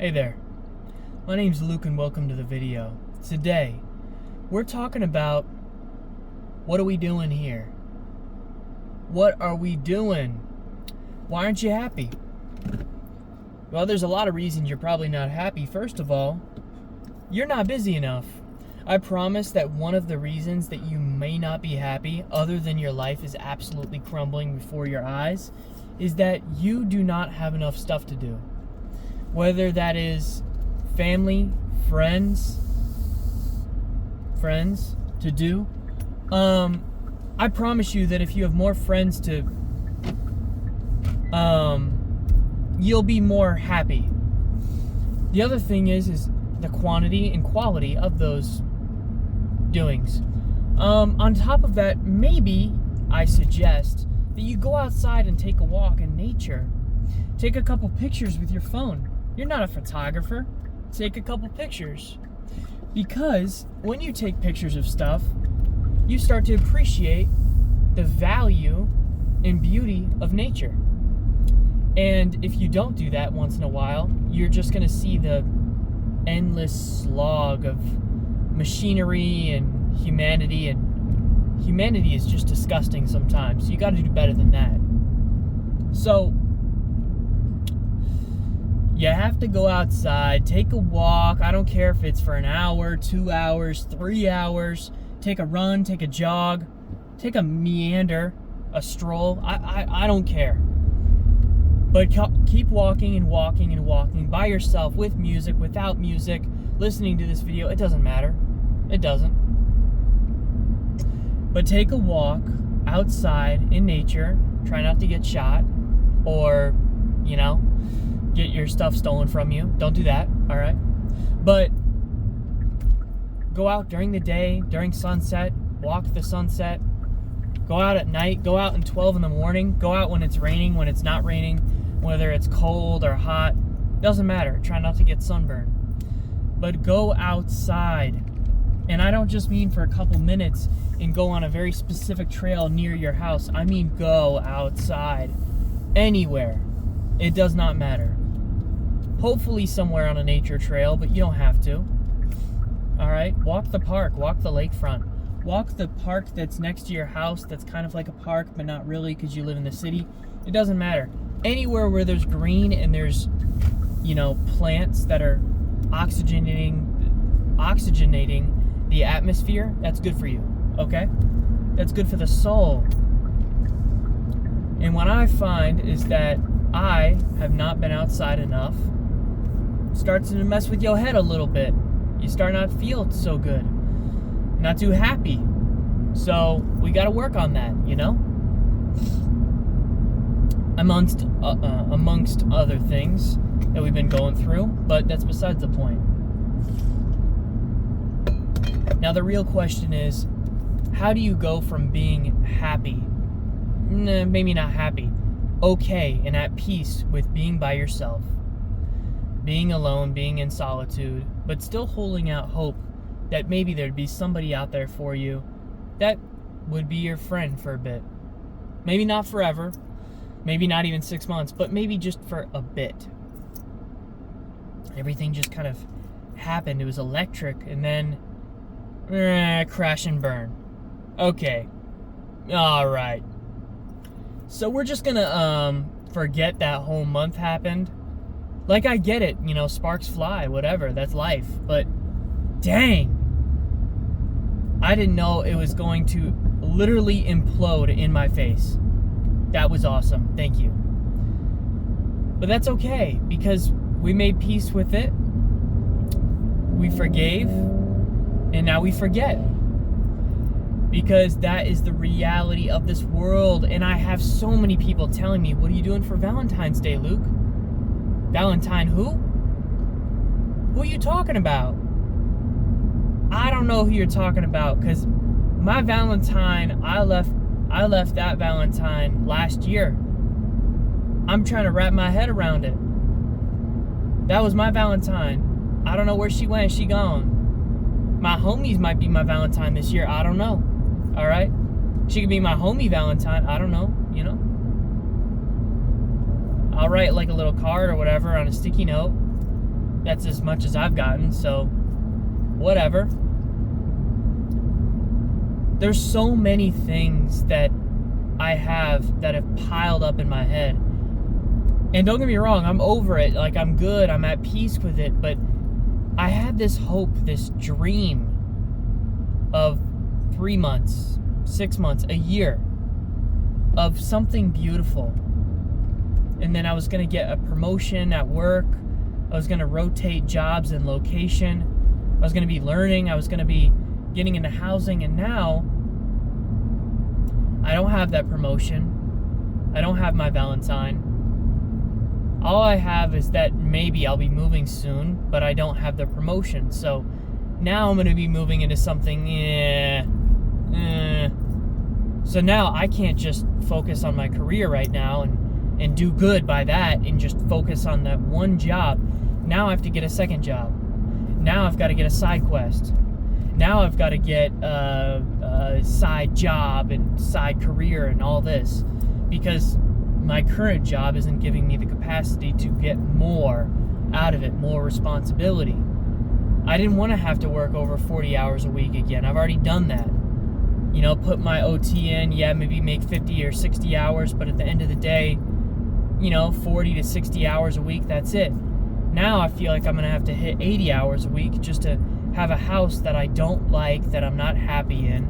Hey there, my name's Luke and welcome to the video. Today, we're talking about what are we doing here? What are we doing? Why aren't you happy? Well, there's a lot of reasons you're probably not happy. First of all, you're not busy enough. I promise that one of the reasons that you may not be happy, other than your life is absolutely crumbling before your eyes, is that you do not have enough stuff to do. Whether that is family, friends to do. I promise you that if you have more friends you'll be more happy. The other thing is the quantity and quality of those doings. On top of that, maybe I suggest that you go outside and take a walk in nature. Take a couple pictures with your phone. You're not a photographer. Take a couple pictures. Because when you take pictures of stuff, you start to appreciate the value and beauty of nature. And if you don't do that once in a while, you're just going to see the endless slog of machinery and humanity is just disgusting sometimes. You got to do better than that. So you have to go outside, take a walk. I don't care if it's for an hour, 2 hours, 3 hours. Take a run, take a jog, take a meander, a stroll. I don't care. But keep walking and walking and walking by yourself, with music, without music, listening to this video. It doesn't matter. It doesn't. But take a walk outside in nature. Try not to get shot or, get your stuff stolen from you. Don't do that, all right? But go out during the day, during sunset, walk the sunset. Go out at night, go out at 12 in the morning, go out when it's raining, when it's not raining, whether it's cold or hot. Doesn't matter. Try not to get sunburned. But go outside. And I don't just mean for a couple minutes and go on a very specific trail near your house. I mean go outside. Anywhere. It does not matter. Hopefully somewhere on a nature trail, but you don't have to. Alright? Walk the park. Walk the lakefront. Walk the park that's next to your house that's kind of like a park, but not really because you live in the city. It doesn't matter. Anywhere where there's green and there's, plants that are oxygenating the atmosphere, that's good for you. Okay? That's good for the soul. And what I find is that I have not been outside enough. Starts to mess with your head a little bit. You start not to feel so good. Not too happy. So we got to work on that, amongst other things that we've been going through, but that's besides the point. Now the real question is, how do you go from being happy, maybe not happy, okay and at peace with being by yourself, being alone, being in solitude, but still holding out hope that maybe there'd be somebody out there for you that would be your friend for a bit. Maybe not forever, maybe not even 6 months, but maybe just for a bit. Everything just kind of happened. It was electric, and then crash and burn. Okay. All right. So we're just gonna forget that whole month happened. Like, I get it, sparks fly, whatever, that's life. But dang, I didn't know it was going to literally implode in my face. That was awesome. Thank you. But that's okay, because we made peace with it. We forgave, and now we forget. Because that is the reality of this world. And I have so many people telling me, what are you doing for Valentine's Day, Luke? Valentine who? Who are you talking about? I don't know who you're talking about, because my Valentine, I left that Valentine last year. I'm trying to wrap my head around it. That was my Valentine. I don't know where she went. She gone. My homies might be my Valentine this year. I don't know. All right? She could be my homie Valentine. I don't know. I'll write like a little card or whatever on a sticky note. That's as much as I've gotten, so whatever. There's so many things that I have that have piled up in my head. And don't get me wrong, I'm over it. Like, I'm good, I'm at peace with it, but I had this hope, this dream of 3 months, 6 months, a year of something beautiful. And then I was going to get a promotion at work. I was going to rotate jobs and location. I was going to be learning. I was going to be getting into housing. And now I don't have that promotion. I don't have my Valentine. All I have is that maybe I'll be moving soon, but I don't have the promotion. So now I'm going to be moving into something, So now I can't just focus on my career right now and do good by that and just focus on that one job. Now I have to get a second job. Now I've got to get a side quest. Now I've got to get a side job and side career and all this, because my current job isn't giving me the capacity to get more out of it, more responsibility. I didn't want to have to work over 40 hours a week again. I've already done that. You know, put my OT in, maybe make 50 or 60 hours, but at the end of the day, 40 to 60 hours a week, that's it. Now I feel like I'm going to have to hit 80 hours a week just to have a house that I don't like, that I'm not happy in.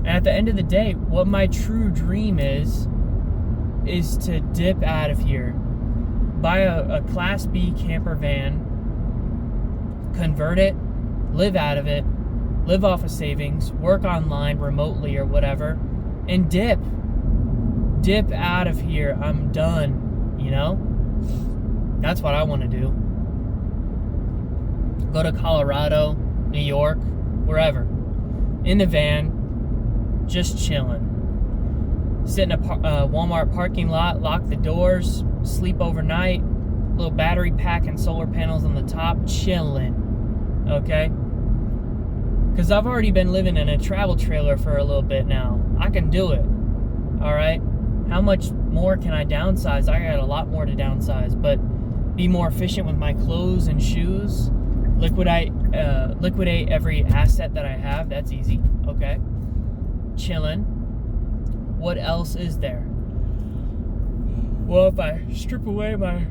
And at the end of the day, what my true dream is to dip out of here, buy a Class B camper van, convert it, live out of it, live off of savings, work online remotely or whatever, and dip out of here. I'm done, That's what I want to do. Go to Colorado, New York, wherever, in the van, just chilling. Sit in a Walmart parking lot, lock the doors, sleep overnight, little battery pack and solar panels on the top, chilling, okay? Because I've already been living in a travel trailer for a little bit now. I can do it, all right? How much more can I downsize? I got a lot more to downsize, but be more efficient with my clothes and shoes, liquidate every asset that I have, that's easy, okay? Chilling. What else is there? Well, if I strip away my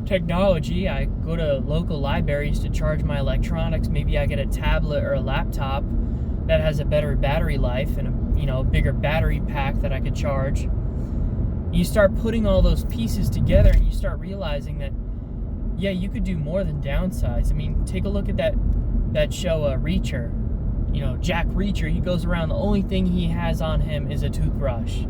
technology, I go to local libraries to charge my electronics. Maybe I get a tablet or a laptop that has a better battery life and a bigger battery pack that I could charge. You start putting all those pieces together and you start realizing that, you could do more than downsize. I mean, take a look at that show, Reacher. Jack Reacher, he goes around, the only thing he has on him is a toothbrush.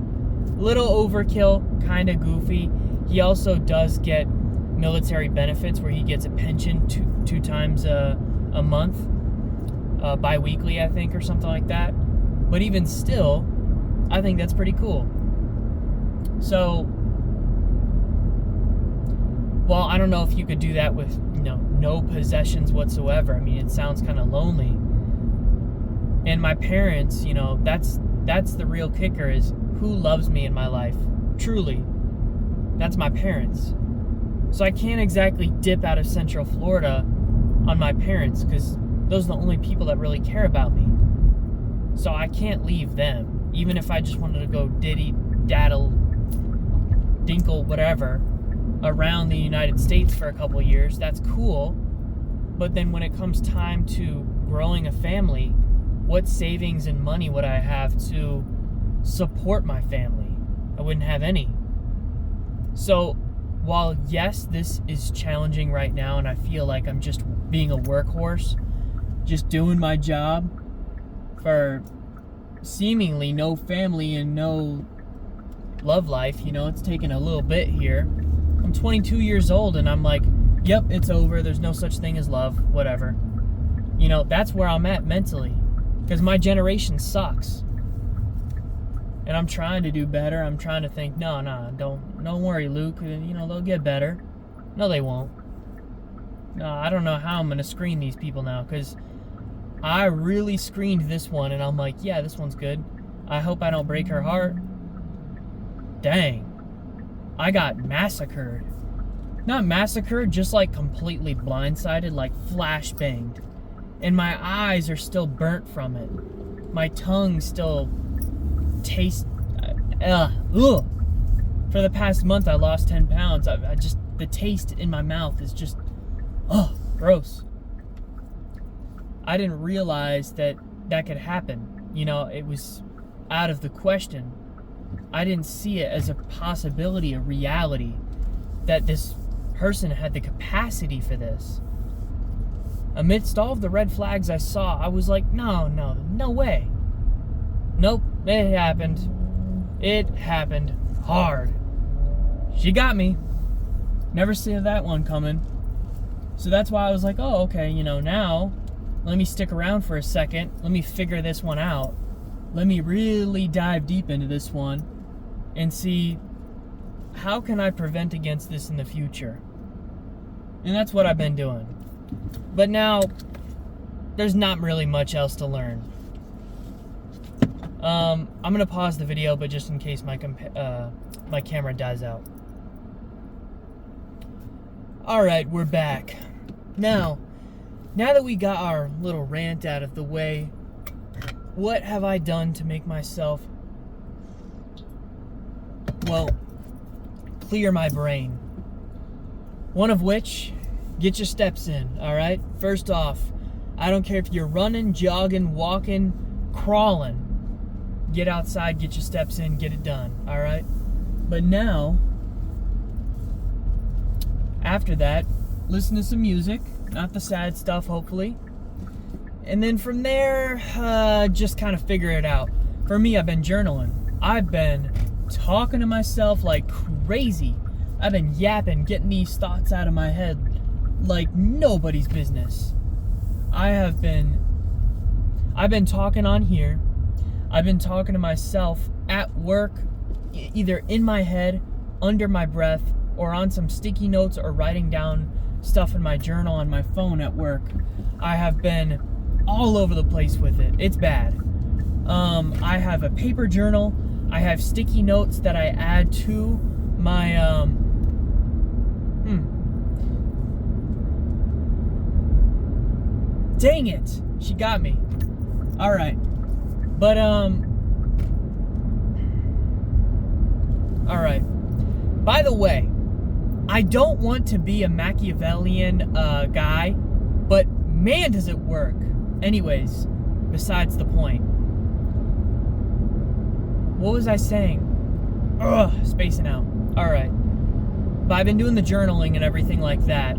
Little overkill, kind of goofy. He also does get military benefits where he gets a pension two times a month, bi-weekly, I think, or something like that. But even still, I think that's pretty cool. So, well, I don't know if you could do that with no possessions whatsoever. I mean, it sounds kind of lonely. And my parents, that's the real kicker, is who loves me in my life. Truly. That's my parents. So I can't exactly dip out of Central Florida on my parents, because those are the only people that really care about me. So I can't leave them. Even if I just wanted to go daddle, dinkle, whatever, around the United States for a couple years, that's cool. But then when it comes time to growing a family, what savings and money would I have to support my family? I wouldn't have any. So while yes, this is challenging right now and I feel like I'm just being a workhorse, just doing my job for seemingly no family and no love life, it's taken a little bit here. I'm 22 years old and I'm like, yep, it's over. There's no such thing as love, whatever. That's where I'm at mentally. Because my generation sucks. And I'm trying to do better. I'm trying to think, no, don't worry, Luke. They'll get better. No, they won't. No, I don't know how I'm going to screen these people now. Because I really screened this one. And I'm like, yeah, this one's good. I hope I don't break her heart. Dang. I got massacred. not massacred, just like completely blindsided, like flashbanged. And my eyes are still burnt from it. My tongue still tastes, ugh. For the past month, I lost 10 pounds. I just, the taste in my mouth is just, gross. I didn't realize that could happen. You know, it was out of the question. I didn't see it as a possibility, a reality, that this person had the capacity for this. Amidst all of the red flags I saw, I was like, no way. Nope, it happened. It happened hard. She got me. Never see that one coming. So that's why I was like, oh, okay, you know, now let me stick around for a second. Let me figure this one out. Let me really dive deep into this one and see how can I prevent against this in the future. And that's what I've been doing. But now, there's not really much else to learn. I'm going to pause the video, but just in case my camera dies out. Alright, we're back. Now that we got our little rant out of the way, what have I done to make myself, well, clear my brain? One of which, get your steps in, alright? First off, I don't care if you're running, jogging, walking, crawling. Get outside, get your steps in, get it done, alright? But now, after that, listen to some music, not the sad stuff, hopefully. And then from there, just kind of figure it out. For me, I've been journaling. I've been talking to myself like crazy. I've been yapping, getting these thoughts out of my head like nobody's business. I've been talking on here. I've been talking to myself at work, either in my head, under my breath, or on some sticky notes, or writing down stuff in my journal on my phone at work. I have been all over the place with it. It's bad. I have a paper journal. I have sticky notes that I add to my Dang it! She got me. Alright. But, alright. By the way, I don't want to be a Machiavellian guy, but man does it work. Anyways, besides the point. What was I saying? Spacing out. Alright. But I've been doing the journaling and everything like that.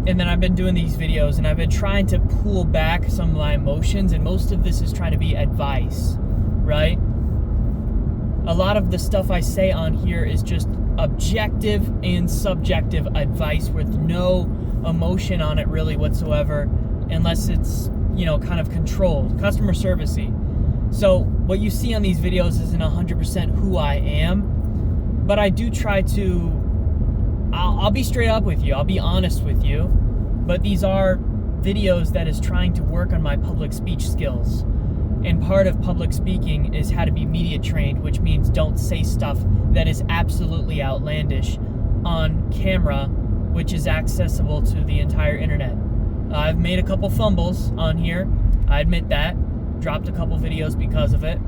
And then I've been doing these videos, and I've been trying to pull back some of my emotions, and most of this is trying to be advice, right? A lot of the stuff I say on here is just objective and subjective advice with no emotion on it really whatsoever, unless it's, you know, kind of controlled, customer servicey. So what you see on these videos isn't 100% who I am, but I do try to, I'll be straight up with you, I'll be honest with you, but these are videos that is trying to work on my public speech skills. And part of public speaking is how to be media trained, which means don't say stuff that is absolutely outlandish on camera, which is accessible to the entire internet. I've made a couple fumbles on here, I admit that, dropped a couple videos because of it,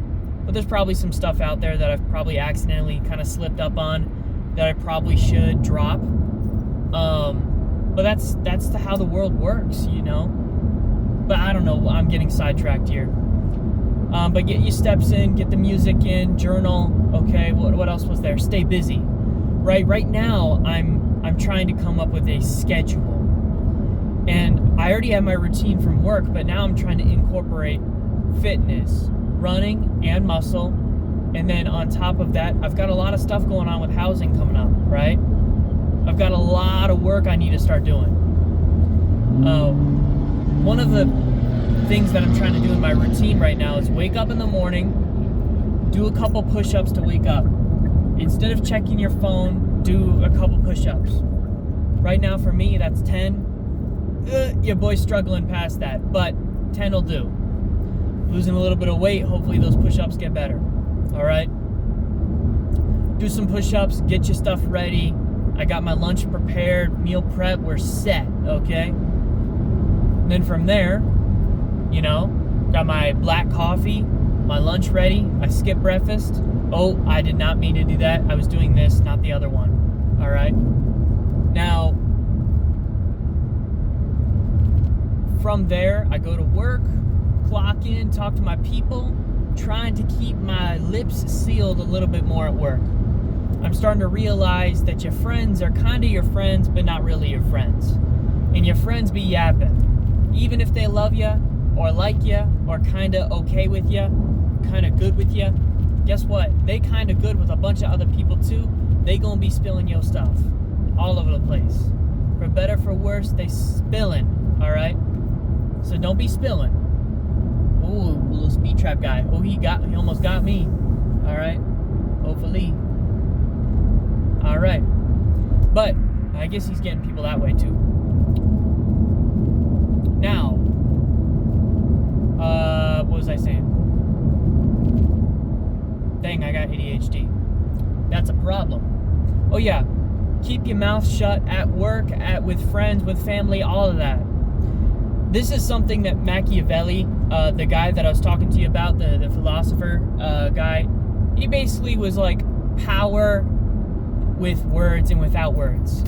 but there's probably some stuff out there that I've probably accidentally kind of slipped up on that I probably should drop. But that's how the world works, you know? But I don't know, I'm getting sidetracked here. But get your steps in, get the music in, journal, okay, what else was there? Stay busy. Right now, I'm trying to come up with a schedule. And I already have my routine from work, but now I'm trying to incorporate fitness, running, and muscle. And then on top of that, I've got a lot of stuff going on with housing coming up, right? I've got a lot of work I need to start doing. One of the things that I'm trying to do in my routine right now is wake up in the morning, do a couple push-ups to wake up. Instead of checking your phone, do a couple push-ups. Right now for me, that's 10. Your boy's struggling past that, but 10 will do. Losing a little bit of weight, hopefully those push-ups get better. All right? do some push-ups, get your stuff ready. I got my lunch prepared, meal prep, we're set, okay? And then from there, you know, got my black coffee, my lunch ready, I skipped breakfast. Oh, I did not mean to do that. I was doing this, not the other one, all right? Now, from there, I go to work, clock in, talk to my people, trying to keep my lips sealed a little bit more at work. I'm starting to realize that your friends are kind of your friends, but not really your friends. And your friends be yapping. Even if they love you, or like you, or kind of okay with you, kind of good with you, guess what? They kind of good with a bunch of other people too. They gonna be spilling your stuff all over the place. For better, for worse, they spilling, all right? So don't be spilling. Ooh, little speed trap guy. Oh, he almost got me. All right, hopefully. All right, but I guess he's getting people that way too. Now, what was I saying? Dang, I got ADHD. That's a problem. Oh yeah, keep your mouth shut at work, with friends, with family, all of that. This is something that Machiavelli, the guy that I was talking to you about, the philosopher guy, he basically was like, power with words and without words.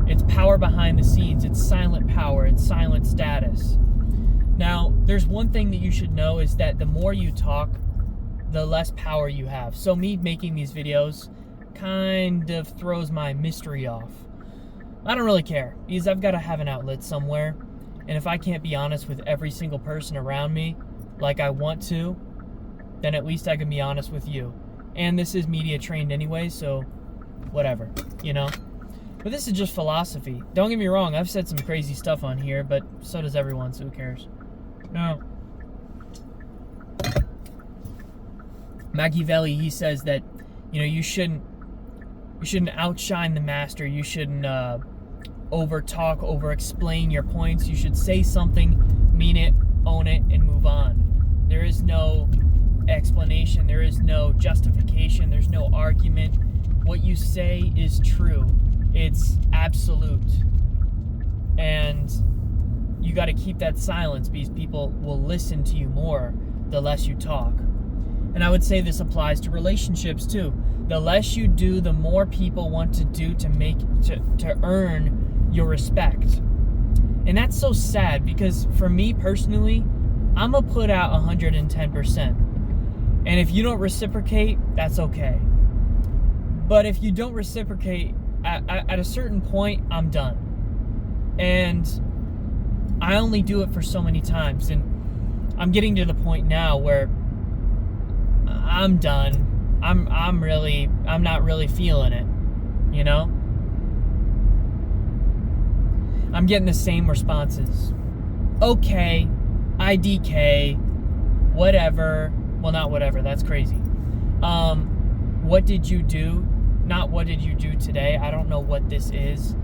It's power behind the scenes. It's silent power. It's silent status. Now, there's one thing that you should know is that the more you talk, the less power you have. So me making these videos kind of throws my mystery off. I don't really care, because I've got to have an outlet somewhere. And if I can't be honest with every single person around me like I want to, then at least I can be honest with you. And this is media trained anyway, so whatever, you know? But this is just philosophy. Don't get me wrong, I've said some crazy stuff on here, but so does everyone, so who cares? No. Machiavelli, he says that, you know, you shouldn't outshine the master. You shouldn't over talk, over explain your points. You should say something, mean it, own it, and move on. There is no explanation. There is no justification. There's no argument. What you say is true. It's absolute. And you got to keep that silence, because people will listen to you more the less you talk. And I would say this applies to relationships too. The less you do, the more people want to do to earn your respect. And that's so sad, because for me personally, I'm gonna put out 110%. And if you don't reciprocate, that's okay. But if you don't reciprocate, at a certain point, I'm done. And I only do it for so many times. And I'm getting to the point now where I'm done. I'm not really feeling it, you know? I'm getting the same responses. Okay, IDK, whatever. Well, not whatever, that's crazy. What did you do? Not what did you do today? I don't know what this is.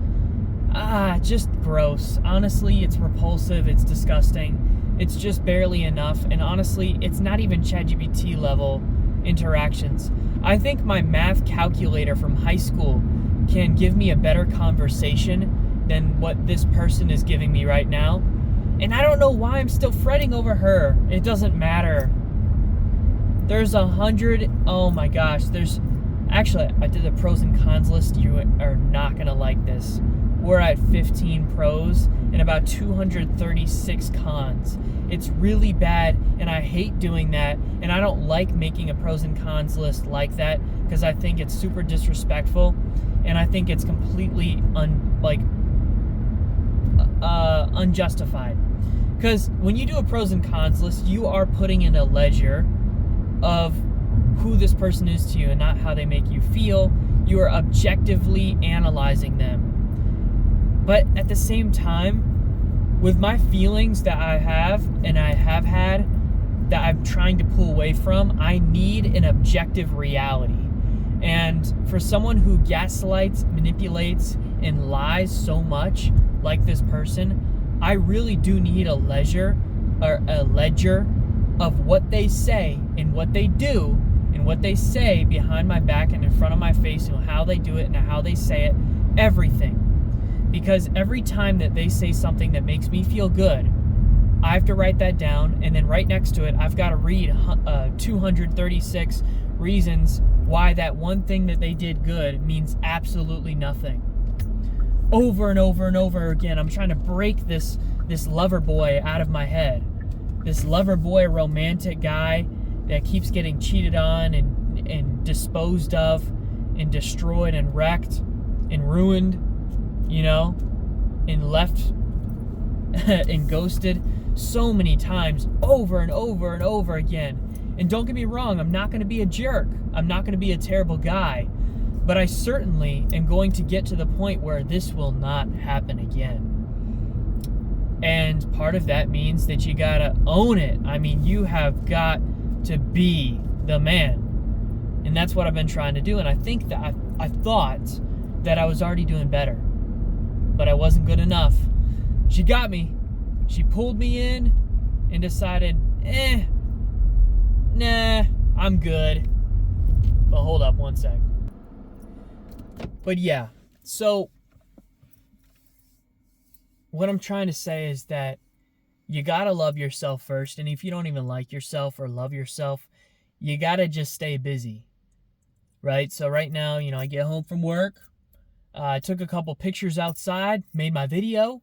Just gross. Honestly, it's repulsive, it's disgusting. It's just barely enough, and honestly, it's not even ChatGPT level interactions. I think my math calculator from high school can give me a better conversation than what this person is giving me right now. And I don't know why I'm still fretting over her. It doesn't matter. There's 100, oh my gosh, actually, I did a pros and cons list. You are not gonna like this. We're at 15 pros and about 236 cons. It's really bad, and I hate doing that, and I don't like making a pros and cons list like that, because I think it's super disrespectful, and I think it's completely unjustified. Because when you do a pros and cons list, you are putting in a ledger of who this person is to you and not how they make you feel. You are objectively analyzing them. But at the same time, with my feelings that I have and I have had that I'm trying to pull away from, I need an objective reality. And for someone who gaslights, manipulates, and lies so much like this person, I really do need a ledger of what they say and what they do and and what they say behind my back and in front of my face, and how they do it and how they say it, everything. Because every time that they say something that makes me feel good, I have to write that down, and then right next to it, I've got to read 236 reasons why that one thing that they did good means absolutely nothing. Over and over and over again, I'm trying to break this lover boy out of my head. This lover boy romantic guy that keeps getting cheated on and disposed of and destroyed and wrecked and ruined, and left and ghosted so many times over and over and over again. And don't get me wrong, I'm not going to be a jerk. I'm not going to be a terrible guy. But I certainly am going to get to the point where this will not happen again. And part of that means that you got to own it. I mean, you have got to be the man. And that's what I've been trying to do. And I think that I thought that I was already doing better. But I wasn't good enough. She got me. She pulled me in and decided, nah, I'm good. But hold up one sec. But yeah, so what I'm trying to say is that you gotta love yourself first. And if you don't even like yourself or love yourself, you gotta just stay busy, right? So right now, I get home from work. I took a couple pictures outside, made my video.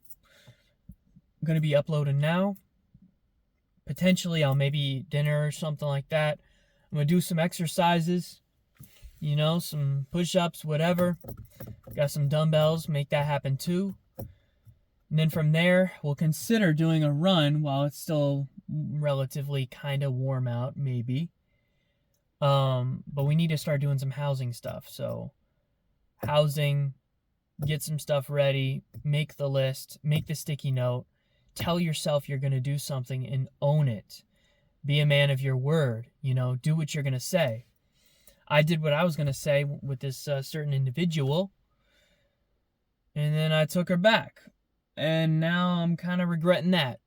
I'm going to be uploading now. Potentially, I'll maybe eat dinner or something like that. I'm going to do some exercises, some push-ups, whatever. Got some dumbbells, make that happen too. And then from there, we'll consider doing a run while it's still relatively kind of warm out, maybe. But we need to start doing some housing stuff. So, housing, get some stuff ready, make the list, make the sticky note. Tell yourself you're going to do something and own it. Be a man of your word. Do what you're going to say. I did what I was going to say with this certain individual, and then I took her back. And now I'm kind of regretting that.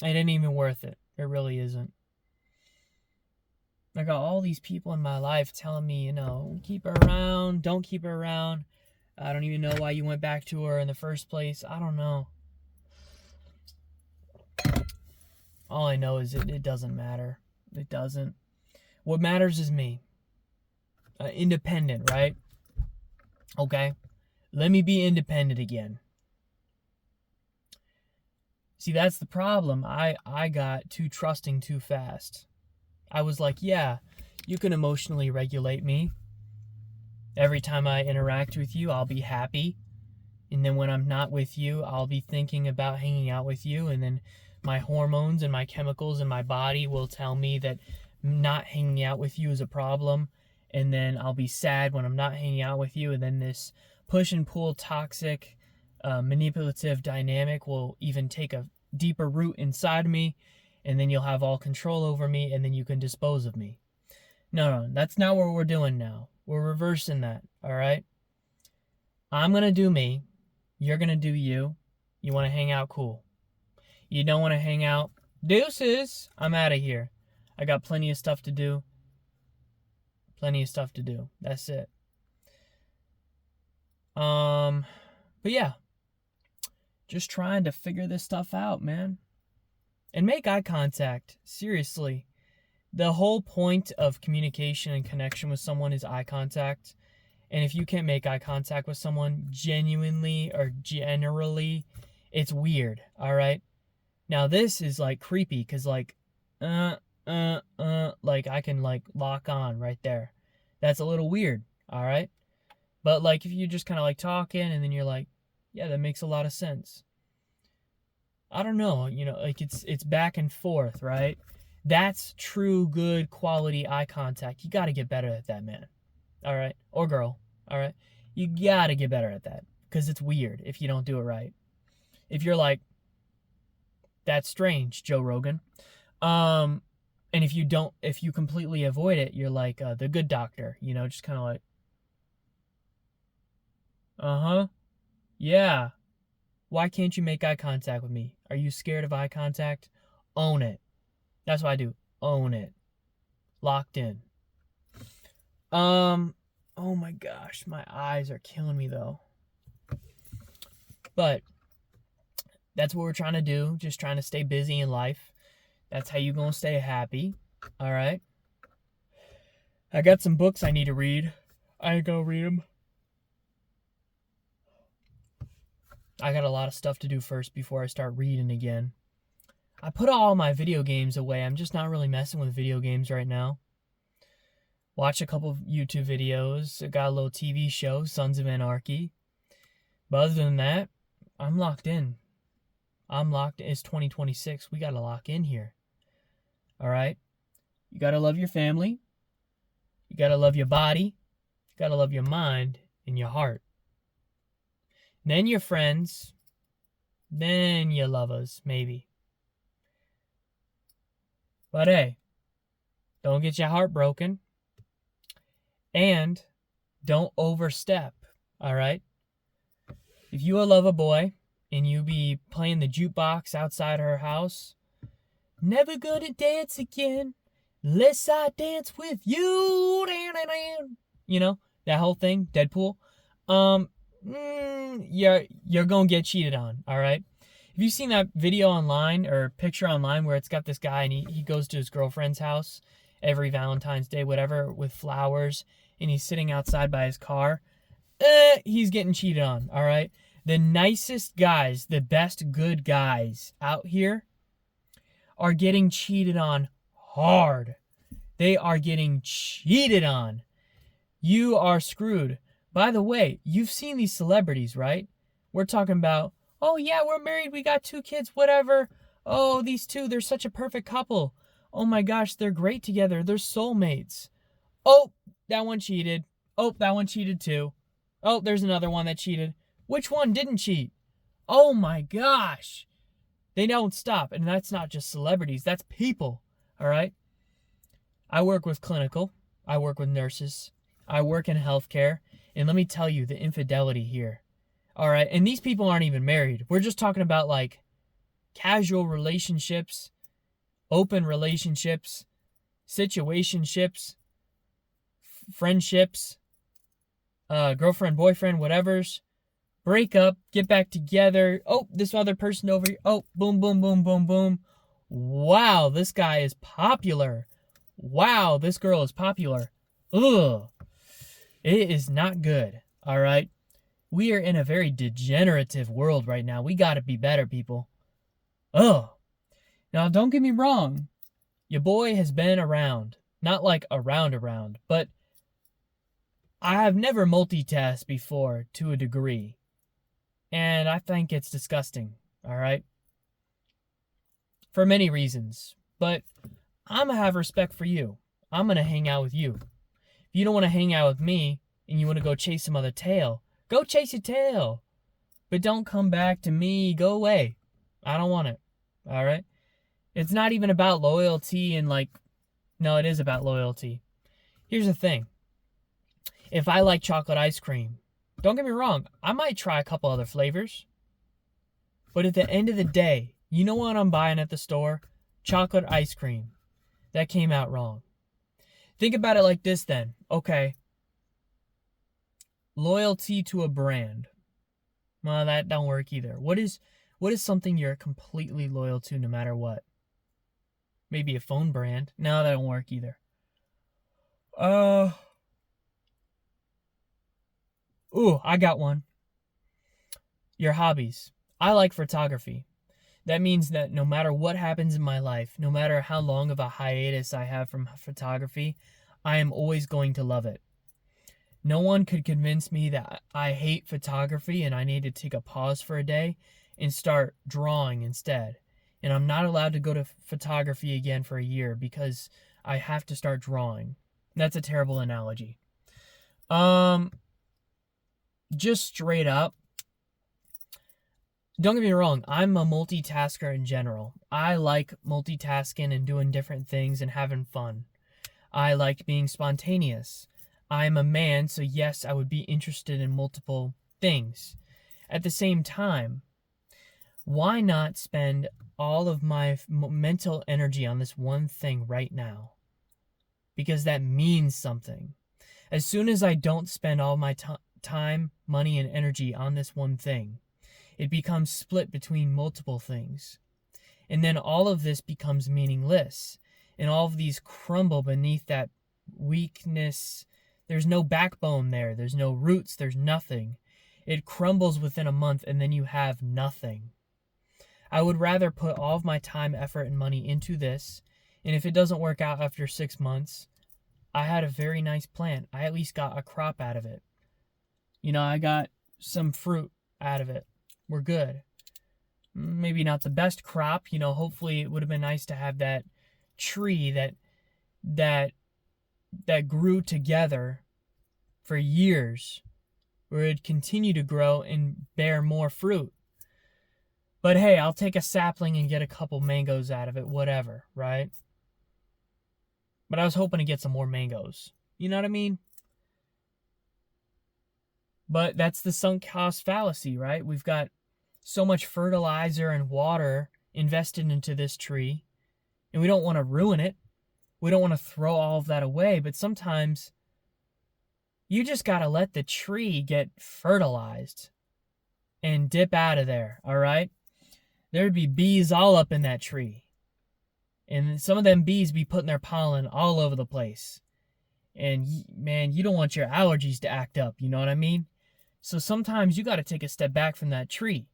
It ain't even worth it. It really isn't. I got all these people in my life telling me, keep her around, don't keep her around. I don't even know why you went back to her in the first place. I don't know. All I know is it doesn't matter. It doesn't. What matters is me. Independent, right? Okay. Let me be independent again. See, that's the problem. I got too trusting too fast. I was like, yeah, you can emotionally regulate me. Every time I interact with you, I'll be happy. And then when I'm not with you, I'll be thinking about hanging out with you. And then my hormones and my chemicals in my body will tell me that not hanging out with you is a problem. And then I'll be sad when I'm not hanging out with you. And then this push and pull toxic, manipulative dynamic will even take a deeper root inside me. And then you'll have all control over me. And then you can dispose of me. No, that's not what we're doing now. We're reversing that, all right? I'm going to do me. You're going to do you. You want to hang out? Cool. You don't want to hang out? Deuces. I'm out of here. I got plenty of stuff to do. That's it. But yeah. Just trying to figure this stuff out, man. And make eye contact. Seriously. The whole point of communication and connection with someone is eye contact. And if you can't make eye contact with someone genuinely or generally, it's weird, all right? Now, this is, creepy because, like I can, lock on right there. That's a little weird, all right? But, if you just kind of, talking and then you're like, yeah, that makes a lot of sense. I don't know, it's back and forth, right? That's true, good, quality eye contact. You got to get better at that, man. All right? Or girl. All right? You got to get better at that because it's weird if you don't do it right. If you're like, that's strange, Joe Rogan. And if you completely avoid it, you're like the good doctor, just kind of like, uh-huh. Yeah. Why can't you make eye contact with me? Are you scared of eye contact? Own it. That's what I do. Own it. Locked in. Oh my gosh, my eyes are killing me though. But that's what we're trying to do, just trying to stay busy in life. That's how you gonna stay happy. All right. I got some books I need to read. I go read them. I got a lot of stuff to do first before I start reading again. I put all my video games away. I'm just not really messing with video games right now. Watch a couple of YouTube videos. I got a little TV show, Sons of Anarchy. But other than that, I'm locked in. It's 2026. We got to lock in here. All right? You got to love your family. You got to love your body. You got to love your mind and your heart. Then your friends. Then your lovers, maybe. But hey, don't get your heart broken. And don't overstep, all right? If you love a boy and you be playing the jukebox outside her house, never gonna dance again unless I dance with you. You know, that whole thing, Deadpool. You're gonna get cheated on, all right? Have you seen that video online or picture online where it's got this guy and he goes to his girlfriend's house every Valentine's Day, whatever, with flowers, and he's sitting outside by his car? He's getting cheated on, all right? The nicest guys, the best good guys out here are getting cheated on hard. They are getting cheated on. You are screwed. By the way, you've seen these celebrities, right? We're talking about, oh yeah, we're married, we got 2 kids, whatever. Oh, these two, they're such a perfect couple. Oh my gosh, they're great together. They're soulmates. Oh, that one cheated. Oh, that one cheated too. Oh, there's another one that cheated. Which one didn't cheat? Oh my gosh. They don't stop. And that's not just celebrities. That's people. All right? I work with clinical. I work with nurses. I work in healthcare. And let me tell you, the infidelity here. All right? And these people aren't even married. We're just talking about like casual relationships, open relationships, situationships, friendships, girlfriend, boyfriend, whatever's. Break up, get back together. Oh, this other person over here. Oh, boom, boom, boom, boom, boom. Wow, this guy is popular. Wow, this girl is popular. Ugh. It is not good, all right? We are in a very degenerative world right now. We got to be better, people. Ugh. Now, don't get me wrong. Your boy has been around. Not like around, but I have never multitasked before to a degree. And I think it's disgusting, all right? For many reasons. But I'm going to have respect for you. I'm going to hang out with you. If you don't want to hang out with me and you want to go chase some other tail, go chase your tail. But don't come back to me. Go away. I don't want it, all right? It's not even about loyalty and like, no, it is about loyalty. Here's the thing. If I like chocolate ice cream, don't get me wrong, I might try a couple other flavors. But at the end of the day, you know what I'm buying at the store? Chocolate ice cream. That came out wrong. Think about it like this then. Okay. Loyalty to a brand. Well, that don't work either. What is something you're completely loyal to no matter what? Maybe a phone brand. No, that don't work either. Ooh, I got one. Your hobbies. I like photography. That means that no matter what happens in my life, no matter how long of a hiatus I have from photography, I am always going to love it. No one could convince me that I hate photography and I need to take a pause for a day and start drawing instead. And I'm not allowed to go to photography again for a year because I have to start drawing. That's a terrible analogy. Just straight up, don't get me wrong, I'm a multitasker in general. I like multitasking and doing different things and having fun. I like being spontaneous. I'm a man, so yes, I would be interested in multiple things. At the same time, why not spend all of my mental energy on this one thing right now? Because that means something. As soon as I don't spend all my time, money, and energy on this one thing, it becomes split between multiple things. And then all of this becomes meaningless. And all of these crumble beneath that weakness. There's no backbone there. There's no roots. There's nothing. It crumbles within a month, and then you have nothing. I would rather put all of my time, effort, and money into this. And if it doesn't work out after 6 months, I had a very nice plant. I at least got a crop out of it. I got some fruit out of it. We're good. Maybe not the best crop. Hopefully it would have been nice to have that tree that grew together for years, where it'd continue to grow and bear more fruit. But hey, I'll take a sapling and get a couple mangoes out of it, whatever, right? But I was hoping to get some more mangoes. You know what I mean? But that's the sunk cost fallacy, right? We've got so much fertilizer and water invested into this tree, and we don't want to ruin it. We don't want to throw all of that away, but sometimes you just got to let the tree get fertilized and dip out of there, all right? There'd be bees all up in that tree. And some of them bees be putting their pollen all over the place. And man, you don't want your allergies to act up, you know what I mean? So sometimes you got to take a step back from that tree.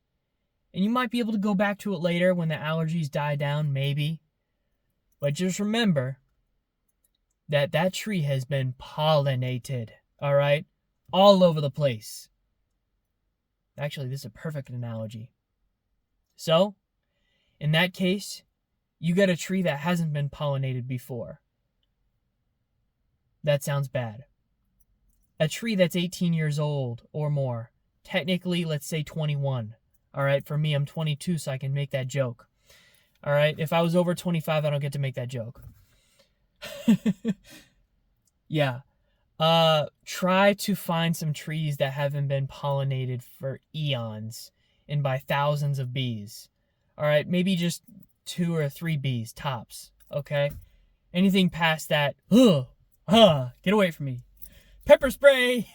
And you might be able to go back to it later when the allergies die down, maybe. But just remember that tree has been pollinated, all right? All over the place. Actually, this is a perfect analogy. So, in that case, you get a tree that hasn't been pollinated before. That sounds bad. A tree that's 18 years old or more. Technically, let's say 21. All right, for me, I'm 22, so I can make that joke. All right, if I was over 25, I don't get to make that joke. Yeah. Try to find some trees that haven't been pollinated for eons and by thousands of bees. All right, maybe just 2 or 3 bees tops, okay? Anything past that, get away from me. Pepper spray!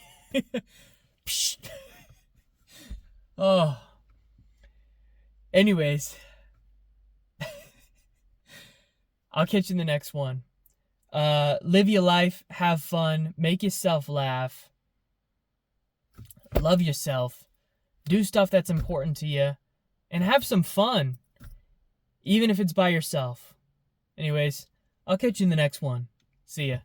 Oh. Anyways, I'll catch you in the next one. Live your life, have fun, make yourself laugh, love yourself, do stuff that's important to you, and have some fun, even if it's by yourself. Anyways, I'll catch you in the next one. See ya.